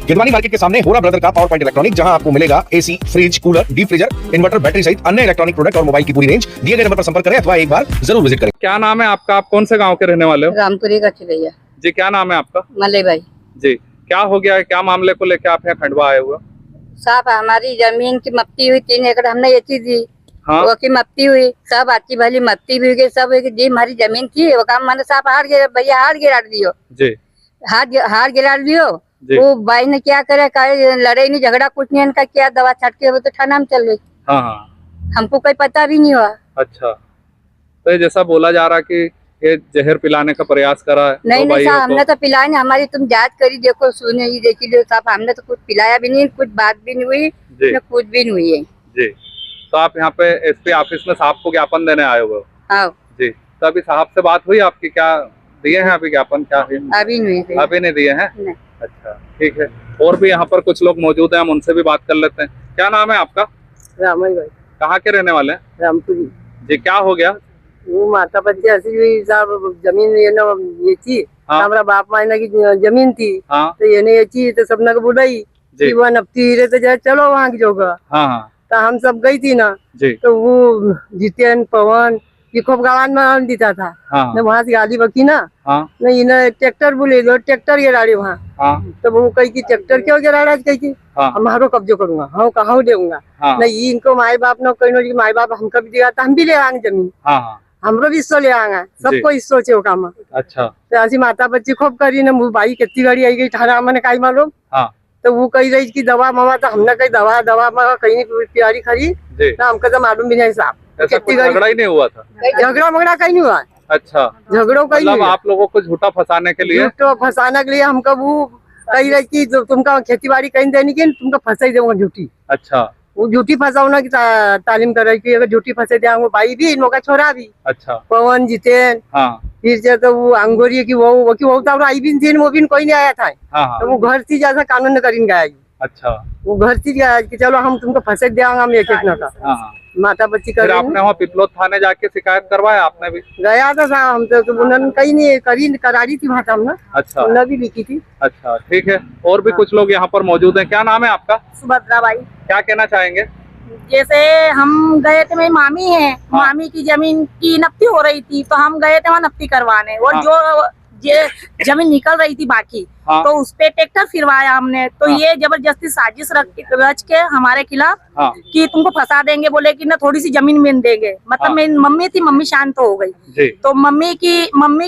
Girwani market के सामने होरा ब्रदर का पावर पॉइंट इलेक्ट्रॉनिक, जहां आपको मिलेगा AC, fridge, cooler, deep freezer, inverter, battery सहित अन्य इलेक्ट्रॉनिक प्रोडक्ट और मोबाइल की पूरी रेंज। दिए गए नंबर पर संपर्क करें अथवा एक बार जरूर विजिट करें। क्या नाम है आपका? आप कौन से गांव के रहने वाले हो? रामपुरी का भैया जी। क्या नाम है आपका? मलई भाई जी। क्या हो गया है? क्या मामले को लेकर आप यहाँ खंडवा आए हुए? साहब हमारी जमीन की मप्ती हुई 3 एकड़ हमने ये चीज दी। हाँ। वो की मप्ती हुई सब अच्छी भली मप्ती भी हुई सब जी हमारी जमीन थी वो काम मैंने साहब हार गिरा भैया हार गिरा दियो जी। हार गिरा दियो। जी। वो भाई ने क्या करे लड़ाई नहीं झगड़ा कुछ नहीं इनका क्या दवा छटके वो तो थाना में चल गई। हाँ हाँ। हमको कोई पता भी नहीं हुआ। अच्छा, तो ये जैसा बोला जा रहा कि ये जहर पिलाने का प्रयास करा है? नहीं नहीं साहब हमने तो पिलाया नहीं। हमारी तुम जांच करी देखो सुने ही देखी लो साहब हमने तो कुछ पिलाया भी नहीं कुछ बात भी नहीं हुई कुछ भी नहीं हुई है जी। तो आप यहाँ पे एसपी ऑफिस में साहब को ज्ञापन देने आए हुए हो? हाँ जी। तो अभी साहब से बात हुई आपकी? क्या दिए हैं अभी ज्ञापन? क्या है? अभी नहीं अभी नहीं दिए हैं? नहीं। अच्छा ठीक है। और भी यहाँ पर कुछ लोग मौजूद हैं, हम उनसे भी बात कर लेते हैं। क्या नाम है आपका? रामई भाई कहाँ के रहने वाले हैं? रामपुरी जी। क्या हो गया? वो माता पंचायत ऐसी हुई साहब जमीन ये ना ये थी। हाँ। हमारा बाप मायना की जमीन थी। हाँ। तो ये ये चीज तो सबने को बुलाई कि वो नपती हीरे तो जाए चलो वहाँ की जोगा। हाँ हाँ। तो हम सब गई थी ना जी। तो वो जितेन पवन ये खूब गाँव में देता था। हाँ। वहाँ से गाली बकी ना। हाँ। नहीं ना ट्रैक्टर बोले लो ट्रैक्टर गिराड़े वहाँ। हाँ। तो वो कही की ट्रैक्टर क्यों गिराड़ा कही की हमारो कब्जो करूंगा हाँ कहाँ देऊंगा। नहीं इनको माई बाप ने कही माई बाप हमको भी दिया हम भी ले आएंगे जमीन। हाँ। हमरो भी हिस्सो ले आएंगे सबको हिस्सो से काम। अच्छा। तो ऐसी माता बच्ची खूब करी ना भाई कितनी गाड़ी आई गई थाना मैंने कही मालूम। हाँ। तो वो कही रही की दवा मामा तो हमने कही दवा दवा कहीं नहीं प्यारी खरी ना हमको तो मालूम भी नहीं साहब। झगड़ा ही नहीं हुआ था? झगड़ा मगड़ा कहीं नहीं हुआ। अच्छा। झगड़ों कहीं मतलब आप लोगों को झूठा फंसाने के लिए? झूठो फंसाने के लिए हमको वो कही रही की तुमका खेती बाड़ी कहीं देने की तुमको फंसाई दूंगा झूठी। अच्छा। वो झूठी फंसावना की तालीम कर रही अगर झूठी फंसे देंगे भाई भी इन का छोरा भी। अच्छा। पवन जितेन हाँ। फिर से तो वो अंगोरी की वो तो आई भी थी वो भी कोई नहीं आया था। हाँ। तो वो घर से जैसा कानून करीन गया। अच्छा। वो घर से गया कि चलो हम तुमको फंसे देंगे हम एक ना का। हाँ। माता बच्ची फिर आपने वहाँ पिपलोद थाने जाके शिकायत करवाया? आपने भी गया था साहब हम तो उन्होंने कहीं नहीं करी करारी थी वहाँ हमने। अच्छा। उन्होंने भी लिखी थी। अच्छा ठीक है। और भी कुछ लोग यहाँ पर मौजूद हैं। क्या नाम है आपका? सुभद्रा बाई। क्या कहना चाहेंगे? जैसे हम गए थे मेरी मामी है। हाँ। मामी की जमीन की नफ्ती हो रही थी तो हम गए थे वहाँ नफ्ती करवाने और हाँ। जो जमीन निकल रही थी बाकी हाँ। तो उस पे ट्रैक्टर फिरवाया हमने तो हाँ। ये जबरदस्ती साजिश रच के हमारे खिलाफ हाँ। कि तुमको फंसा देंगे बोले कि ना थोड़ी सी जमीन में देंगे। मतलब हाँ। मेरी मम्मी थी मम्मी शांत हो गई तो मम्मी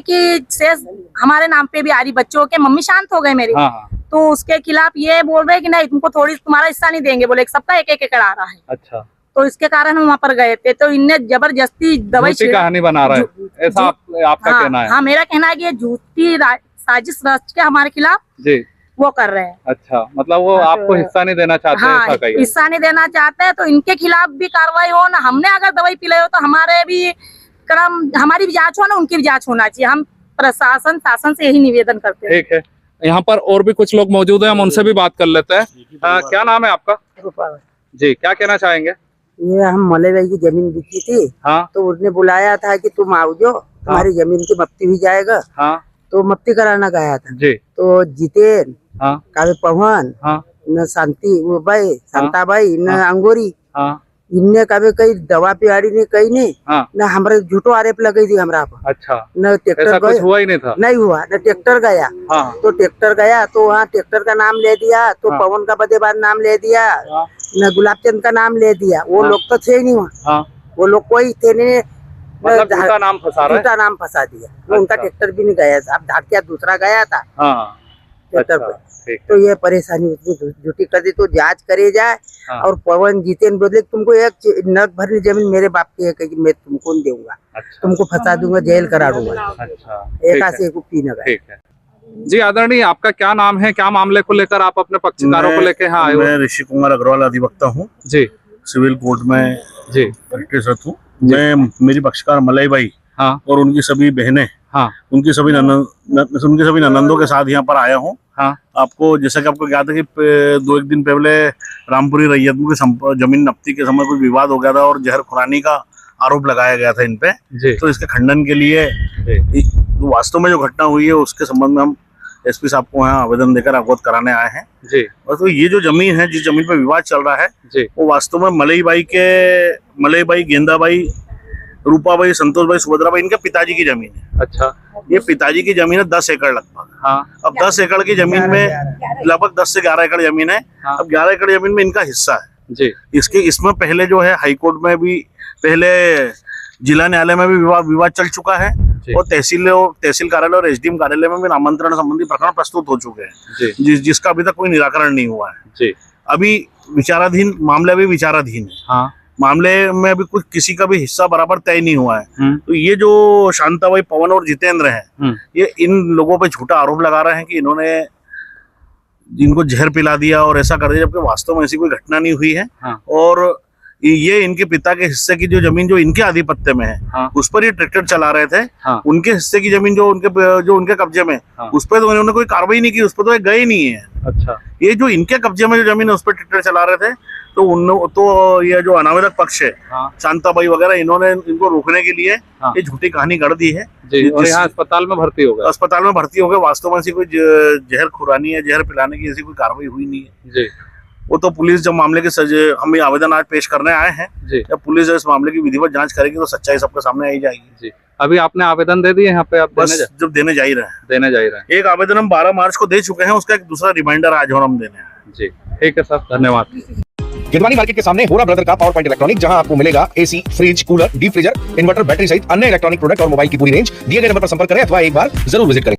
की शेष हमारे नाम पे भी आ रही बच्चों के मम्मी शांत हो गए मेरी हाँ। तो उसके खिलाफ ये बोल रहे कि नहीं तुमको थोड़ी तुम्हारा हिस्सा नहीं देंगे बोले सबका एक एकड़ आ रहा है। अच्छा। तो इसके कारण हम वहाँ पर गए थे तो इनने जबरदस्ती दवाई कहानी बना रहा है ऐसा आपका हाँ, कहना है? हाँ मेरा कहना है कि ये झूठी साजिश रच के हमारे खिलाफ जी वो कर रहे हैं। अच्छा मतलब वो आपको हिस्सा नहीं देना चाहते? हाँ, ऐसा हिस्सा नहीं देना चाहते हैं तो इनके खिलाफ भी कार्रवाई हो ना। हमने अगर दवाई पिलाई हो तो हमारे भी हमारी भी जांच हो ना उनकी भी जांच होना चाहिए। हम प्रशासन शासन से यही निवेदन करते हैं। ठीक है। यहाँ पर और भी कुछ लोग मौजूद हैं, हम उनसे भी बात कर लेते हैं। क्या नाम है आपका? जी। क्या कहना चाहेंगे? ये हम मलई भाई की जमीन बिकी थी हाँ? तो उसने बुलाया था कि तुम आओ जो तुम्हारी हाँ? जमीन की मफ्ती भी जाएगा हाँ? तो मफ्ती कराना गया था जी। तो जितेन हाँ? कावे पवन हाँ? न शांति वो भाई शांता भाई न हाँ? अंगोरी हाँ? इनने कभी कई दवा पियाड़ी नहीं कही नहीं हाँ? न हमारे झूठो आरोप लगी थी हमारा। अच्छा। न ट्रैक्टर हुआ ही नहीं था? नहीं हुआ न ट्रैक्टर गया हाँ? तो ट्रैक्टर गया तो वहाँ ट्रैक्टर का नाम ले दिया तो हाँ? पवन का बदेबाद नाम ले दिया हाँ? न गुलाब चंद का नाम ले दिया। वो हाँ? लोग तो थे नहीं वहाँ हाँ? वो लोग कोई थे नहीं। मतलब झूठा नाम फंसा रहा है? झूठा नाम फंसा दिया। अच्छा। उनका ट्रैक्टर भी नहीं गया साहब धाकिया दूसरा गया था ट्रैक्टर पर। तो ये परेशानी झूठी कर दी तो जांच करे जाए हाँ। और पवन जीतेन बोले तुमको एक नग भरनी जमीन मेरे बाप की है कि मैं तुमको नहीं दूंगा। अच्छा। तुमको फंसा दूंगा जेल करा दूंगा। अच्छा। एक ऐसे ठीक है। जी आदरणीय आपका क्या नाम है? क्या मामले को लेकर आप अपने पक्षकारों को लेकर यहाँ आए हो? मैं ऋषि कुमार अग्रवाल अधिवक्ता हूँ जी। सिविल कोर्ट में जी प्रैक्टिसरत हूँ। मैं मेरी पक्षकार मलई भाई हाँ? और उनकी सभी बहनें हाँ? उनकी सभी ननंदों के साथ यहाँ पर आया हूँ हाँ? आपको जैसा कि आपको याद है कि 2-1 दिन पहले रामपुरी रैयतों की जमीन नफ्ती के समय कोई विवाद हो गया था और जहर खुरानी का आरोप लगाया गया था इन पे। तो इसके खंडन के लिए वास्तव में जो घटना हुई है उसके संबंध में हम एसपी साहब को यहाँ आवेदन देकर अवगत कराने आए हैं जी। और तो ये जो जमीन है, जिस जमीन पे विवाद चल रहा है जी, वो वास्तव में मलई बाई, गेंदाबाई, रूपाबाई, संतोष भाई, सुभद्रा भाई, इनके पिताजी की जमीन है। अच्छा। ये पिताजी की जमीन है 10 एकड़ लगभग। हाँ। अब 10 एकड़ की जमीन में लगभग 10 से 11 एकड़ जमीन है। हाँ। अब 11 एकड़ जमीन में इनका हिस्सा है जी। इसमें पहले जो है हाईकोर्ट में भी, पहले जिला न्यायालय में भी विवाद चल चुका है और तहसील कार्यालय और एसडीएम कार्यालय में भी नामांतरण संबंधी प्रकरण प्रस्तुत हो चुके हैं जिसका अभी तक कोई निराकरण नहीं हुआ है जी। अभी मामला भी विचाराधीन है। हाँ। मामले में अभी कुछ किसी का भी हिस्सा बराबर तय नहीं हुआ है। तो ये जो शांताबाई, पवन और जितेंद्र हैं, ये इन लोगों पे झूठा आरोप लगा रहे हैं कि इन्होंने इनको जहर पिला दिया और ऐसा कर दिया, जबकि वास्तव में ऐसी कोई घटना नहीं हुई है। हाँ। और ये इनके पिता के हिस्से की जो जमीन जो इनके आधिपत्य में है, हाँ। उस पर ये ट्रैक्टर चला रहे थे। हाँ। उनके हिस्से की जमीन जो उनके कब्जे में, हाँ। उस पर तो उन्होंने कोई कार्रवाई नहीं की, उस पर तो ये गए नहीं है। अच्छा। ये जो इनके कब्जे में जो जमीन है उस पर ट्रैक्टर चला रहे थे, तो ये जो अनावेदक पक्ष है, हाँ। शांताबाई वगैरह, इन्होंने इनको रोकने के लिए हाँ। ये झूठी कहानी गढ़ दी है जी। और यहाँ अस्पताल में भर्ती हो गए। अस्पताल में भर्ती हो गए। वास्तव में ऐसी कोई जहर खुरानी है, जहर पिलाने की ऐसी कोई कार्रवाई हुई नहीं है जी। वो तो पुलिस जब मामले के हम ये आवेदन आज पेश करने आए हैं, जब पुलिस इस मामले की विधिवत जांच करेगी तो सच्चाई सबके सामने आई जाएगी जी। अभी आपने आवेदन दे दिए यहाँ पे? आप बस जब देने जा ही रहे हैं। एक आवेदन हम 12 मार्च को दे चुके हैं, उसका एक दूसरा रिमाइंडर आज और हम देने हैं जी। ठीक है सर, धन्यवाद। गिरवानी मार्केट के सामने होरा ब्रदर का पावर पॉइंट इलेक्ट्रॉनिक, जहां आपको मिलेगा AC, fridge, cooler, deep freezer, inverter, battery सहित अन्य इलेक्ट्रॉनिक प्रोडक्ट और मोबाइल की पूरी रेंज। दिए गए नंबर पर संपर्क करें अथवा एक बार जरूर विजिट करें।